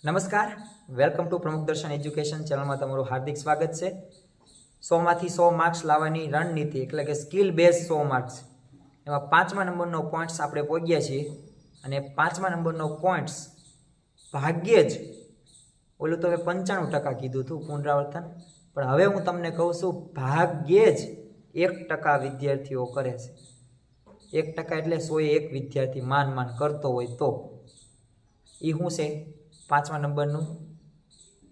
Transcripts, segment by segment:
નમસ્કાર, welcome to પ્રમુખ દર્શન એજ્યુકેશન ચેનલમાં તમારું હાર્દિક સ્વાગત છે। 100માંથી 100 માર્ક્સ લાવવાની રણનીતિ એટલે કે સ્કિલ બેઝ 100 માર્ક્સ, એમાં 5મા નંબરનો પોઈન્ટ્સ આપણે પહોંચ્યા છીએ અને 5મા નંબરનો પોઈન્ટ્સ ભાગ્યે જ ઓલું તો મેં 95% કીધું હતું પુનરાવર્તન, પણ હવે હું તમને કહું છું ભાગ્યે જ 1% વિદ્યાર્થીઓ કરે છે। 1% એટલે 101 વિદ્યાર્થી માન કરતો હોય તો એ શું છે? 5મા નંબરનું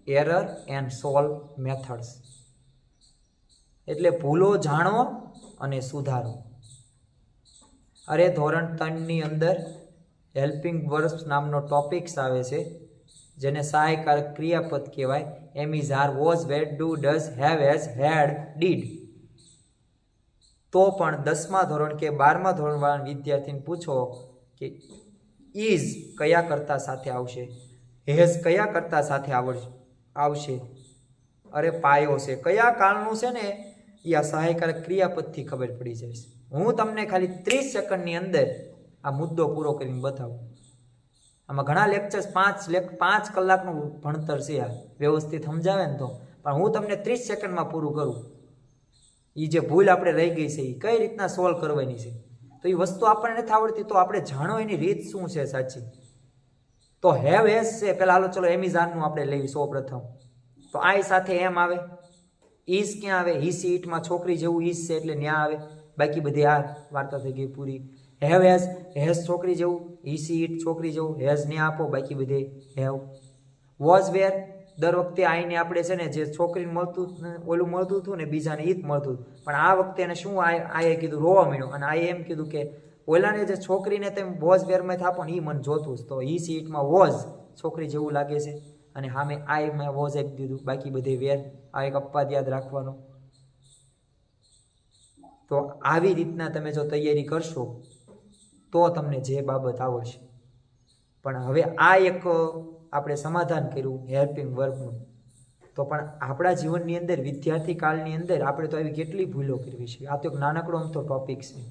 એરર એન્ડ સોલ્વ મેથડ્સ, એટલે ભૂલો જાણો અને સુધારો। અરે ધોરણ 3ની અંદર હેલ્પિંગ વર્બ્સ નામનો ટોપિક્સ આવે છે, જેને સહાયકારક ક્રિયાપદ કહેવાય। Am is, are, was, were, do, does, have, has, had, did. તો પણ 10મા ધોરણ કે 12મા ધોરણવાળા વિદ્યાર્થીને પૂછો કે ઇઝ કયા કર્તા સાથે આવશે, હેઝ કયા કર્તા સાથે આવશે, અરે પાયો છે કયા કાળનું છે ને, એ આ સહાયકારક ક્રિયાપદથી ખબર પડી જાય છે। હું તમને ખાલી 30 સેકન્ડની અંદર આ મુદ્દો પૂરો કરીને બતાવું। આમાં ઘણા લેક્ચર્સ 5 કલાકનું ભણતર છે, આ વ્યવસ્થિત સમજાવે ને તો, પણ હું તમને 30 સેકન્ડમાં પૂરું કરું। એ જે ભૂલ આપણે રહી ગઈ છે એ કઈ રીતના સોલ્વ કરવાની છે, તો એ વસ્તુ આપણને નથી આવડતી તો આપણે જાણો એની રીત શું છે સાચી। તો હેવ હેઝ છે, પહેલા હાલો ચલો એમિઝાનનું આપણે લેવી સૌ પ્રથમ। તો આઈ સાથે એમ આવે, ઈઝ ક્યાં આવે? હી સી ઇટમાં છોકરી જેવું ઈઝ છે એટલે ન્યા આવે, બાકી બધી આ વાર્તા થઈ ગઈ પૂરી। હેવ હેઝ છોકરી જેવું, હી સી ઇટ છોકરી જેવું, હેઝ ન્યા આપો, બાકી બધે હેવ। વોઝ વેર, દર વખતે આઈને આપણે છે ને જે છોકરીને મળતું ઓલું મળતું હતું ને બીજાને ઈ જ મળતું, પણ આ વખતે એને શું આએ કીધું રોવા માંડ્યો, અને આએ એમ કીધું કે ઓલાને જે છોકરીને તેમ વોઝ વેરમાં થાપો ને એ મને જોતું જ, તો ઈ સીટમાં વોઝ છોકરી જેવું લાગે છે, અને સામે આઈમાં વોઝ આપી દીધું, બાકી બધે વેર। આ એક અપવાદ યાદ રાખવાનો। તો આવી રીતના તમે જો તૈયારી કરશો તો તમને જે બાબત આવડશે। પણ હવે આ એક આપણે સમાધાન કર્યું હેલ્પિંગ વર્બનું, તો પણ આપણા જીવનની અંદર વિદ્યાર્થી કાળની અંદર આપણે તો આવી કેટલી ભૂલો કરવી છે। આ તો એક નાનકડો અમથો ટોપિક છે।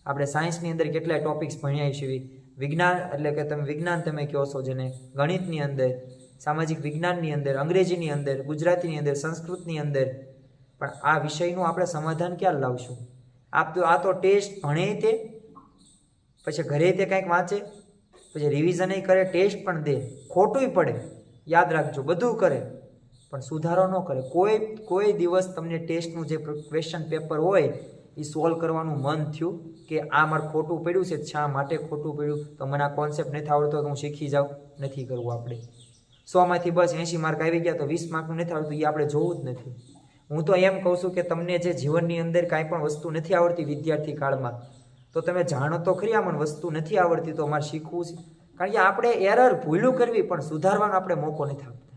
આપણે સાયન્સની અંદર કેટલાય ટોપિક્સ ભણ્યા છીએ, વિજ્ઞાન એટલે કે તમે વિજ્ઞાન તમે કહો છો જેને, ગણિતની અંદર, સામાજિક વિજ્ઞાનની અંદર, અંગ્રેજીની અંદર, ગુજરાતીની અંદર, સંસ્કૃતની અંદર, પણ આ વિષયનું આપણે સમાધાન ક્યાં લાવશું? આ તો ટેસ્ટ ભણે તે, પછી ઘરે તે કંઈક વાંચે, પછી રિવિઝન કરે, ટેસ્ટ પણ દે, ખોટુંય પડે, યાદ રાખજો બધું કરે, પણ સુધારો ન કરે। કોઈ દિવસ તમને ટેસ્ટનું જે ક્વેશ્ચન પેપર હોય એ સોલ્વ કરવાનું મન થયું કે આ મારે ખોટું પડ્યું છે, શા માટે ખોટું પડ્યું, તો મને આ કોન્સેપ્ટ નથી આવડતો તો હું શીખી જાઉં? નથી કરવું આપણે। 100માંથી બસ 80 માર્ક આવી ગયા તો 20 માર્કનું નથી આવડતું એ આપણે જોવું જ નથી। હું તો એમ કહું છું કે તમને જે જીવનની અંદર કાંઈ પણ વસ્તુ નથી આવડતી વિદ્યાર્થી કાળમાં, તો તમે જાણો તો ખરી આ મને વસ્તુ નથી આવડતી તો મારે શીખવું છે, કારણ કે આપણે એરર ભૂલું કરવી પણ સુધારવાનો આપણે મોકો નથી આપતા,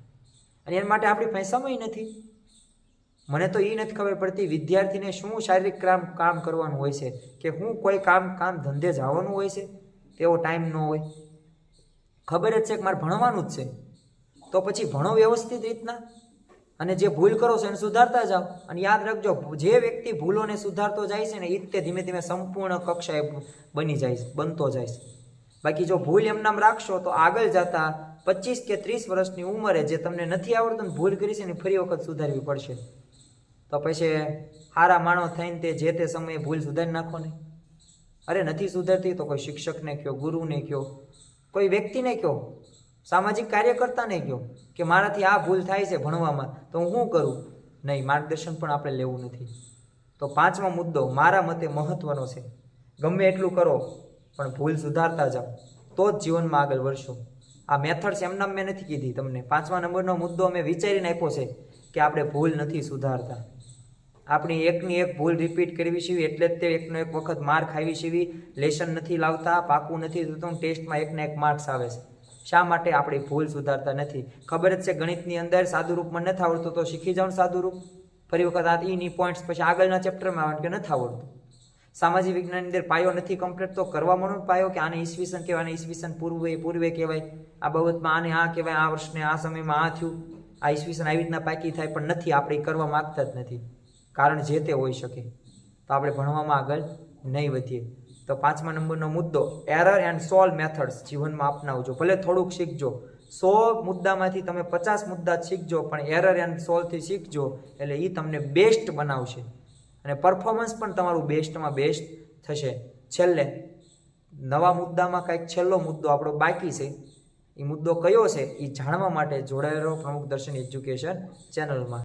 અને એના માટે આપણી પાસે સમય નથી। મને તો એ નથી ખબર પડતી વિદ્યાર્થીને શું શારીરિક કામ કરવાનું હોય છે, કે હું કોઈ કામ ધંધે જવાનું હોય છે તેવો ટાઈમ ન હોય, ખબર જ છે કે મારે ભણવાનું જ છે, તો પછી ભણો વ્યવસ્થિત રીતના, અને જે ભૂલ કરો છો એને સુધારતા જાઓ। અને યાદ રાખજો, જે વ્યક્તિ ભૂલોને સુધારતો જાય છે ને એ તે ધીમે ધીમે સંપૂર્ણ કક્ષાએ બનતો જાય છે। બાકી જો ભૂલ એમ નામ રાખશો તો આગળ જતા 25 કે 30 વર્ષની ઉંમરે જે તમને નથી આવડતું ને ભૂલ કરી છે ને ફરી વખત સુધારવી પડશે, તો પછી સારા માણસ થઈને તે જે તે સમયે ભૂલ સુધારી નાખો ને। અરે નથી સુધરતી તો કોઈ શિક્ષકને કહો, ગુરુને કહો, કોઈ વ્યક્તિને કહો, સામાજિક કાર્યકર્તાને કહો કે મારાથી આ ભૂલ થાય છે ભણવામાં તો હું શું કરું? નહીં, માર્ગદર્શન પણ આપણે લેવું નથી। તો 5મો મુદ્દો મારા મતે મહત્વનો છે, ગમે એટલું કરો પણ ભૂલ સુધારતા જાઓ તો જ જીવનમાં આગળ વધશો। આ મેથડ્સ એમનામ મેં નથી કીધી તમને, 5મા નંબરનો મુદ્દો મેં વિચારીને આપ્યો છે કે આપણે ભૂલ નથી સુધારતા, આપણી એકની એક ભૂલ રિપીટ કરવી છે એટલે જ તે એકનો એક વખત માર્ક ખાવી છે, લેસન નથી લાવતા, પાકું નથી થતું, ટેસ્ટમાં એકના એક માર્ક્સ આવે છે। શા માટે? આપણે ભૂલ સુધારતા નથી। ખબર જ છે ગણિતની અંદર સાદું રૂપ મને નથી આવડતું તો શીખી જાઓ સાદું રૂપ, ફરી વખત આ ઈની પોઈન્ટ્સ પછી આગળના ચેપ્ટરમાં આવે કે નથી આવડતું। સામાજિક વિજ્ઞાનની અંદર પાયો નથી કમ્પ્લીટ તો કરવા મળો પાયો, કે આને ઈસવીસન કહેવાય, આને ઈસવીસન પૂર્વે કહેવાય, આ બાબતમાં આને આ કહેવાય, આ વર્ષને આ સમયમાં આ થયું, આ ઈસવીસન આવી રીતના પાકી થાય, પણ નથી, આપણે કરવા માગતા જ નથી, કારણ જે તે હોઈ શકે, તો આપણે ભણવામાં આગળ નહીં વધીએ। તો 5મા નંબરનો મુદ્દો એરર એન્ડ સોલ્વ મેથડ્સ જીવનમાં અપનાવજો, ભલે થોડુંક શીખજો, 100 મુદ્દામાંથી તમે 50 મુદ્દા શીખજો, પણ એરર એન્ડ સોલ્વથી શીખજો, એટલે એ તમને બેસ્ટ બનાવશે અને પરફોર્મન્સ પણ તમારું બેસ્ટમાં બેસ્ટ થશે. છેલ્લે નવા મુદ્દામાં કંઈક છેલ્લો મુદ્દો આપણો બાકી છે. એ મુદ્દો કયો છે એ જાણવા માટે જોડાયેલો પ્રમુખ દર્શન એજ્યુકેશન ચેનલમાં.